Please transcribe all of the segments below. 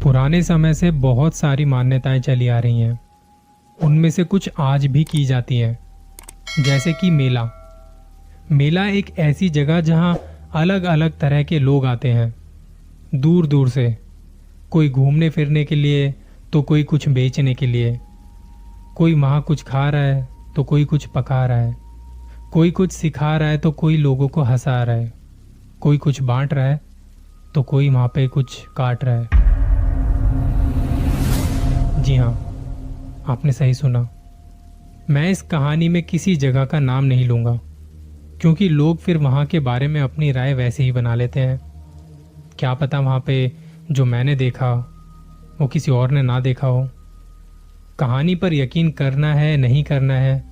पुराने समय से बहुत सारी मान्यताएं चली आ रही हैं। उनमें से कुछ आज भी की जाती हैं, जैसे कि मेला। मेला एक ऐसी जगह जहां अलग अलग तरह के लोग आते हैं, दूर दूर से। कोई घूमने फिरने के लिए तो कोई कुछ बेचने के लिए। कोई वहां कुछ खा रहा है तो कोई कुछ पका रहा है। कोई कुछ सिखा रहा है तो कोई लोगों को हंसा रहा है। कोई कुछ बांट रहा है तो कोई वहां पे कुछ काट रहा है। जी हाँ, आपने सही सुना। मैं इस कहानी में किसी जगह का नाम नहीं लूंगा, क्योंकि लोग फिर वहां के बारे में अपनी राय वैसे ही बना लेते हैं। क्या पता वहां पे जो मैंने देखा वो किसी और ने ना देखा हो। कहानी पर यकीन करना है नहीं करना है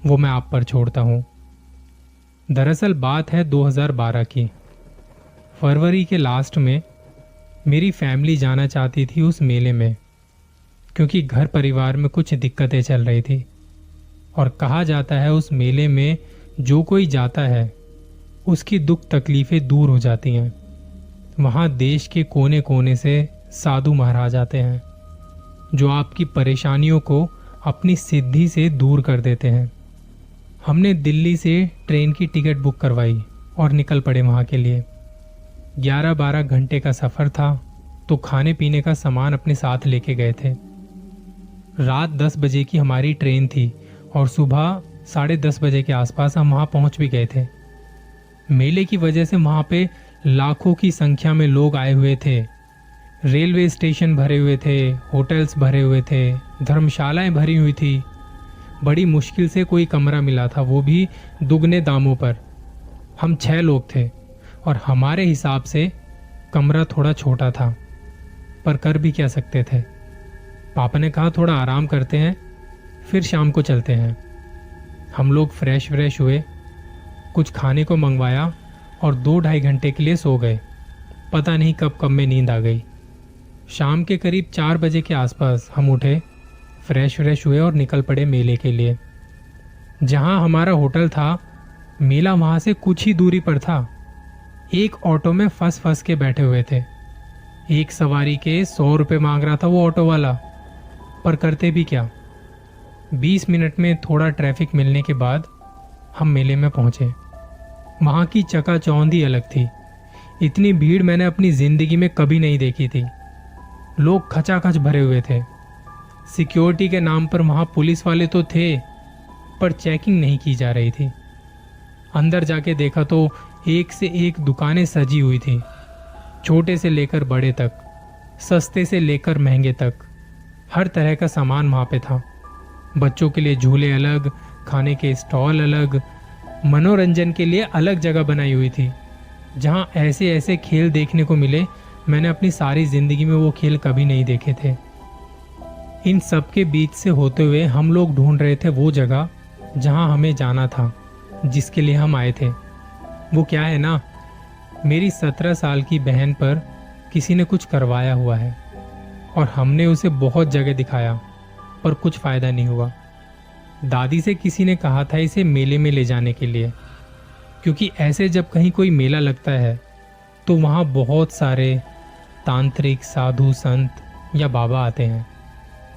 वो मैं आप पर छोड़ता हूं। दरअसल बात है 2012 की। फरवरी के लास्ट में मेरी फैमिली जाना चाहती थी उस मेले में, क्योंकि घर परिवार में कुछ दिक्कतें चल रही थी। और कहा जाता है उस मेले में जो कोई जाता है उसकी दुख तकलीफें दूर हो जाती हैं। वहाँ देश के कोने कोने से साधु महाराज आते हैं जो आपकी परेशानियों को अपनी सिद्धि से दूर कर देते हैं। हमने दिल्ली से ट्रेन की टिकट बुक करवाई और निकल पड़े वहाँ के लिए। 11-12 घंटे का सफ़र था, तो खाने पीने का सामान अपने साथ लेके गए थे। रात 10 बजे की हमारी ट्रेन थी और सुबह 10:30 बजे के आसपास हम वहाँ पहुँच भी गए थे। मेले की वजह से वहाँ पे लाखों की संख्या में लोग आए हुए थे। रेलवे स्टेशन भरे हुए थे, होटल्स भरे हुए थे, धर्मशालाएं भरी हुई थी। बड़ी मुश्किल से कोई कमरा मिला था, वो भी दुगने दामों पर। हम 6 लोग थे और हमारे हिसाब से कमरा थोड़ा छोटा था, पर कर भी क्या सकते थे। पापा ने कहा थोड़ा आराम करते हैं, फिर शाम को चलते हैं। हम लोग फ्रेश हुए, कुछ खाने को मंगवाया और 2-2.5 घंटे के लिए सो गए। पता नहीं कब में नींद आ गई। शाम के करीब 4 बजे के आसपास हम उठे, फ्रेश हुए और निकल पड़े मेले के लिए। जहां हमारा होटल था, मेला वहां से कुछ ही दूरी पर था। एक ऑटो में फंस के बैठे हुए थे। एक सवारी के 100 रुपये मांग रहा था वो ऑटो वाला, पर करते भी क्या। 20 मिनट में थोड़ा ट्रैफिक मिलने के बाद हम मेले में पहुंचे। वहां की चकाचौंधी अलग थी। इतनी भीड़ मैंने अपनी जिंदगी में कभी नहीं देखी थी। लोग खचाखच भरे हुए थे। सिक्योरिटी के नाम पर वहां पुलिस वाले तो थे, पर चेकिंग नहीं की जा रही थी। अंदर जाके देखा तो एक से एक दुकानें सजी हुई थी, छोटे से लेकर बड़े तक, सस्ते से लेकर महंगे तक। हर तरह का सामान वहां पे था। बच्चों के लिए झूले अलग, खाने के स्टॉल अलग, मनोरंजन के लिए अलग जगह बनाई हुई थी, जहां ऐसे ऐसे खेल देखने को मिले मैंने अपनी सारी जिंदगी में वो खेल कभी नहीं देखे थे। इन सब के बीच से होते हुए हम लोग ढूंढ रहे थे वो जगह जहां हमें जाना था, जिसके लिए हम आए थे। वो क्या है ना, मेरी 17 साल की बहन पर किसी ने कुछ करवाया हुआ है और हमने उसे बहुत जगह दिखाया, पर कुछ फायदा नहीं हुआ। दादी से किसी ने कहा था इसे मेले में ले जाने के लिए, क्योंकि ऐसे जब कहीं कोई मेला लगता है तो वहाँ बहुत सारे तांत्रिक, साधु, संत या बाबा आते हैं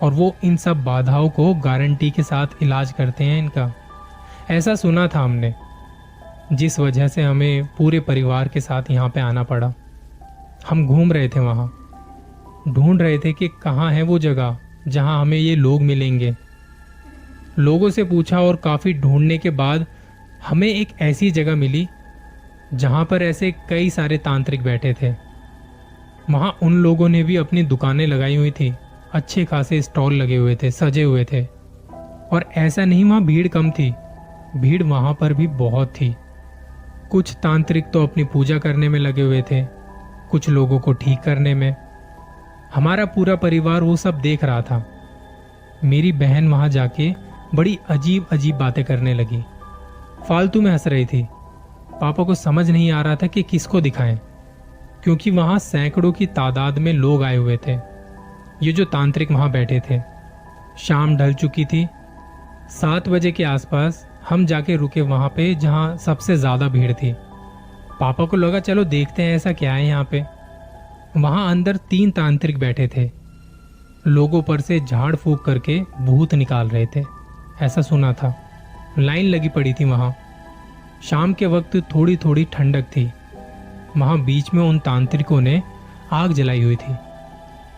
और वो इन सब बाधाओं को गारंटी के साथ इलाज करते हैं इनका। ऐसा सुना था हमने, जिस वजह से हमें पूरे परिवार के साथ यहाँ पे आना पड़ा। हम घूम रहे थे वहाँ, ढूंढ रहे थे कि कहाँ है वो जगह जहाँ हमें ये लोग मिलेंगे। लोगों से पूछा और काफ़ी ढूंढने के बाद हमें एक ऐसी जगह मिली जहाँ पर ऐसे कई सारे तांत्रिक बैठे थे। वहाँ उन लोगों ने भी अपनी दुकानें लगाई हुई थी, अच्छे खासे स्टॉल लगे हुए थे, सजे हुए थे। और ऐसा नहीं वहाँ भीड़ कम थी, भीड़ वहाँ पर भी बहुत थी। कुछ तांत्रिक तो अपनी पूजा करने में लगे हुए थे, कुछ लोगों को ठीक करने में। हमारा पूरा परिवार वो सब देख रहा था। मेरी बहन वहाँ जाके बड़ी अजीब अजीब बातें करने लगी, फालतू में हंस रही थी। पापा को समझ नहीं आ रहा था कि किसको दिखाएं, क्योंकि वहाँ सैकड़ों की तादाद में लोग आए हुए थे, ये जो तांत्रिक वहाँ बैठे थे। शाम ढल चुकी थी। 7 बजे के आसपास हम जाके रुके वहाँ पे जहाँ सबसे ज़्यादा भीड़ थी। पापा को लगा चलो देखते हैं ऐसा क्या है यहाँ पे। वहां अंदर 3 तांत्रिक बैठे थे। लोगों पर से झाड़ फूंक करके भूत निकाल रहे थे, ऐसा सुना था। लाइन लगी पड़ी थी वहां। शाम के वक्त थोड़ी थोड़ी ठंडक थी। वहां बीच में उन तांत्रिकों ने आग जलाई हुई थी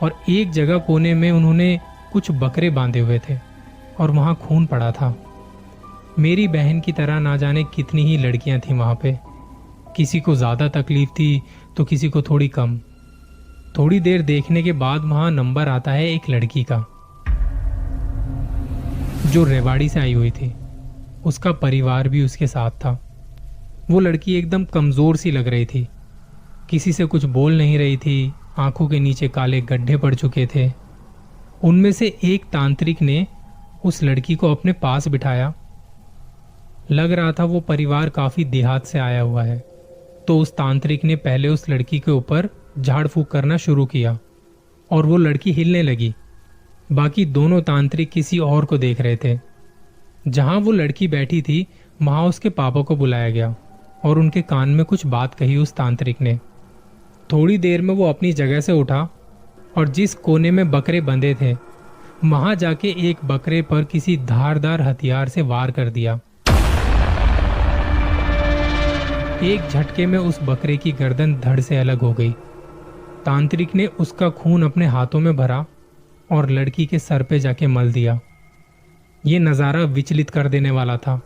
और एक जगह कोने में उन्होंने कुछ बकरे बांधे हुए थे और वहां खून पड़ा था। मेरी बहन की तरह ना जाने कितनी ही लड़कियां थी वहां पे। किसी को ज्यादा तकलीफ थी तो किसी को थोड़ी कम। थोड़ी देर देखने के बाद वहां नंबर आता है एक लड़की का, जो रेवाड़ी से आई हुई थी। उसका परिवार भी उसके साथ था। वो लड़की एकदम कमजोर सी लग रही थी, किसी से कुछ बोल नहीं रही थी, आंखों के नीचे काले गड्ढे पड़ चुके थे। उनमें से एक तांत्रिक ने उस लड़की को अपने पास बिठाया। लग रहा था वो परिवार काफी देहात से आया हुआ है। तो उस तांत्रिक ने पहले उस लड़की के ऊपर झाड़ फूंक करना शुरू किया और वो लड़की हिलने लगी। बाकी दोनों तांत्रिक किसी और को देख रहे थे। जहां वो लड़की बैठी थी वहां उसके पापा को बुलाया गया और उनके कान में कुछ बात कही उस तांत्रिक ने। थोड़ी देर में वो अपनी जगह से उठा और जिस कोने में बकरे बंधे थे वहां जाके एक बकरे पर किसी धारदार हथियार से वार कर दिया। एक झटके में उस बकरे की गर्दन धड़ से अलग हो गई। तांत्रिक ने उसका खून अपने हाथों में भरा और लड़की के सर पे जाके मल दिया। ये नज़ारा विचलित कर देने वाला था।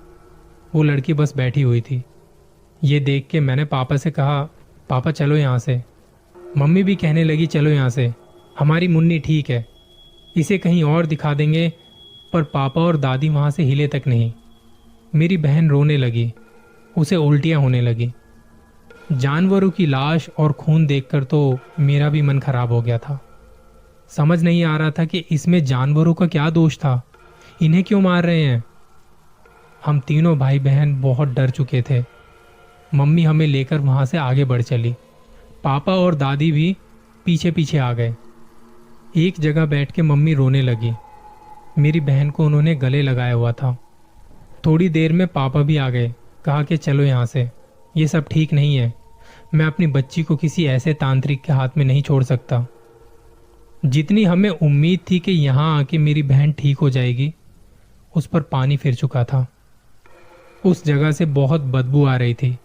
वो लड़की बस बैठी हुई थी। ये देख के मैंने पापा से कहा, पापा चलो यहाँ से। मम्मी भी कहने लगी चलो यहाँ से, हमारी मुन्नी ठीक है, इसे कहीं और दिखा देंगे। पर पापा और दादी वहाँ से हिले तक नहीं। मेरी बहन रोने लगी, उसे उल्टियाँ होने लगी। जानवरों की लाश और खून देखकर तो मेरा भी मन खराब हो गया था। समझ नहीं आ रहा था कि इसमें जानवरों का क्या दोष था, इन्हें क्यों मार रहे हैं। हम तीनों भाई बहन बहुत डर चुके थे। मम्मी हमें लेकर वहां से आगे बढ़ चली। पापा और दादी भी पीछे पीछे आ गए। एक जगह बैठ के मम्मी रोने लगी। मेरी बहन को उन्होंने गले लगाया हुआ था। थोड़ी देर में पापा भी आ गए, कहा कि चलो यहाँ से, ये सब ठीक नहीं है। मैं अपनी बच्ची को किसी ऐसे तांत्रिक के हाथ में नहीं छोड़ सकता। जितनी हमें उम्मीद थी कि यहाँ आके मेरी बहन ठीक हो जाएगी, उस पर पानी फिर चुका था। उस जगह से बहुत बदबू आ रही थी।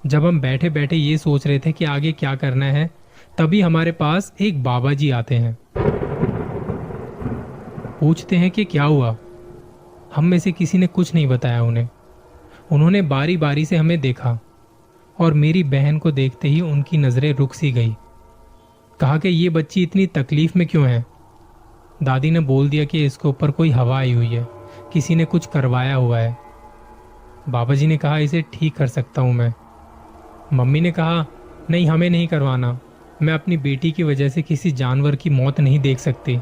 जब हम बैठे बैठे ये सोच रहे थे कि आगे क्या करना है, तभी हमारे पास एक बाबा जी आते हैं। पूछते हैं कि क्या हुआ। हम में से किसी ने कुछ नहीं बताया उन्हें। उन्होंने बारी बारी से हमें देखा और मेरी बहन को देखते ही उनकी नजरें रुक सी गई। कहा कि ये बच्ची इतनी तकलीफ में क्यों है। दादी ने बोल दिया कि इसके ऊपर कोई हवा आई हुई है, किसी ने कुछ करवाया हुआ है। बाबा जी ने कहा इसे ठीक कर सकता हूं मैं। मम्मी ने कहा नहीं, हमें नहीं करवाना, मैं अपनी बेटी की वजह से किसी जानवर की मौत नहीं देख सकती।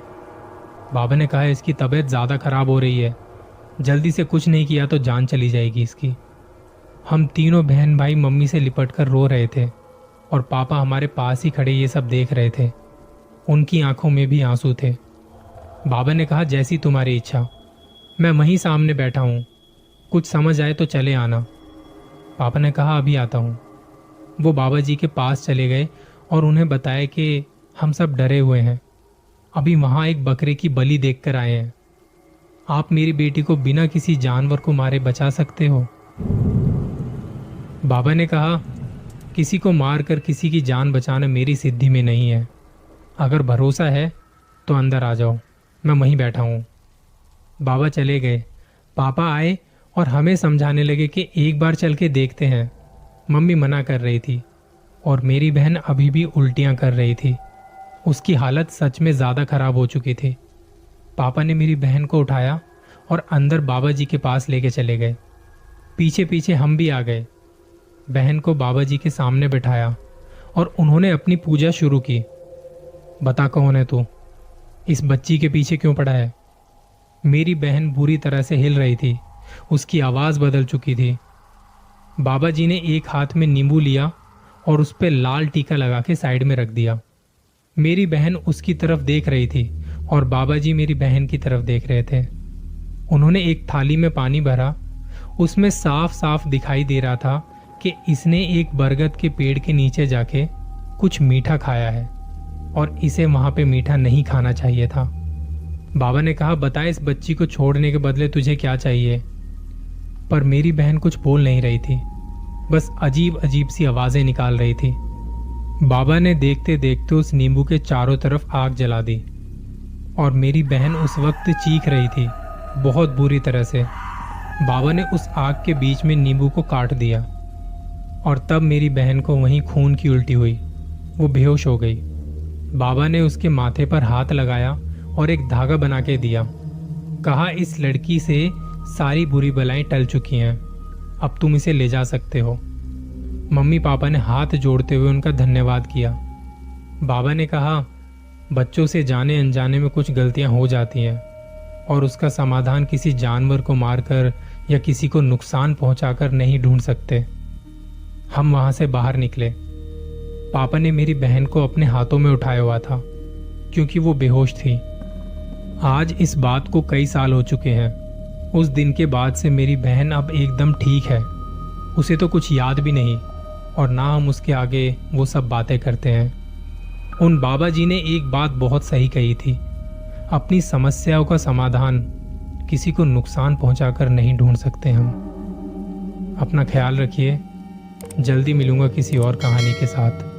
बाबा ने कहा इसकी तबीयत ज़्यादा खराब हो रही है, जल्दी से कुछ नहीं किया तो जान चली जाएगी इसकी। हम तीनों बहन भाई मम्मी से लिपट कर रो रहे थे और पापा हमारे पास ही खड़े ये सब देख रहे थे। उनकी आंखों में भी आंसू थे। बाबा ने कहा जैसी तुम्हारी इच्छा, मैं वहीं सामने बैठा हूँ, कुछ समझ आए तो चले आना। पापा ने कहा अभी आता हूँ। वो बाबा जी के पास चले गए और उन्हें बताया कि हम सब डरे हुए हैं, अभी वहाँ एक बकरे की बलि देख कर आए हैं। आप मेरी बेटी को बिना किसी जानवर को मारे बचा सकते हो। बाबा ने कहा किसी को मारकर किसी की जान बचाना मेरी सिद्धि में नहीं है। अगर भरोसा है तो अंदर आ जाओ, मैं वहीं बैठा हूँ। बाबा चले गए। पापा आए और हमें समझाने लगे कि एक बार चल के देखते हैं। मम्मी मना कर रही थी और मेरी बहन अभी भी उल्टियाँ कर रही थी। उसकी हालत सच में ज़्यादा खराब हो चुकी थी। पापा ने मेरी बहन को उठाया और अंदर बाबा जी के पास लेके चले गए। पीछे पीछे हम भी आ गए। बहन को बाबा जी के सामने बिठाया और उन्होंने अपनी पूजा शुरू की। बता कौन है तू, इस बच्ची के पीछे क्यों पड़ा है। मेरी बहन बुरी तरह से हिल रही थी, उसकी आवाज़ बदल चुकी थी। बाबा जी ने एक हाथ में नींबू लिया और उस पर लाल टीका लगा के साइड में रख दिया। मेरी बहन उसकी तरफ देख रही थी और बाबा जी मेरी बहन की तरफ देख रहे थे। उन्होंने एक थाली में पानी भरा। उसमें साफ साफ दिखाई दे रहा था कि इसने एक बरगद के पेड़ के नीचे जाके कुछ मीठा खाया है और इसे वहां पे मीठा नहीं खाना चाहिए था। बाबा ने कहा, बता इस बच्ची को छोड़ने के बदले तुझे क्या चाहिए। पर मेरी बहन कुछ बोल नहीं रही थी, बस अजीब अजीब सी आवाजें निकाल रही थी। बाबा ने देखते देखते उस नींबू के चारों तरफ आग जला दी और मेरी बहन उस वक्त चीख रही थी, बहुत बुरी तरह से। बाबा ने उस आग के बीच में नींबू को काट दिया और तब मेरी बहन को वहीं खून की उल्टी हुई, वो बेहोश हो गई। बाबा ने उसके माथे पर हाथ लगाया और एक धागा बना के दिया। कहा, इस लड़की से सारी बुरी बलाएं टल चुकी हैं, अब तुम इसे ले जा सकते हो। मम्मी पापा ने हाथ जोड़ते हुए उनका धन्यवाद किया। बाबा ने कहा, बच्चों से जाने अनजाने में कुछ गलतियां हो जाती हैं और उसका समाधान किसी जानवर को मारकर या किसी को नुकसान पहुंचाकर नहीं ढूंढ सकते। हम वहां से बाहर निकले। पापा ने मेरी बहन को अपने हाथों में उठाया हुआ था क्योंकि वो बेहोश थी। आज इस बात को कई साल हो चुके हैं। उस दिन के बाद से मेरी बहन अब एकदम ठीक है। उसे तो कुछ याद भी नहीं और ना हम उसके आगे वो सब बातें करते हैं। उन बाबा जी ने एक बात बहुत सही कही थी, अपनी समस्याओं का समाधान किसी को नुकसान पहुंचाकर नहीं ढूंढ सकते हम। अपना ख्याल रखिए। जल्दी मिलूंगा किसी और कहानी के साथ।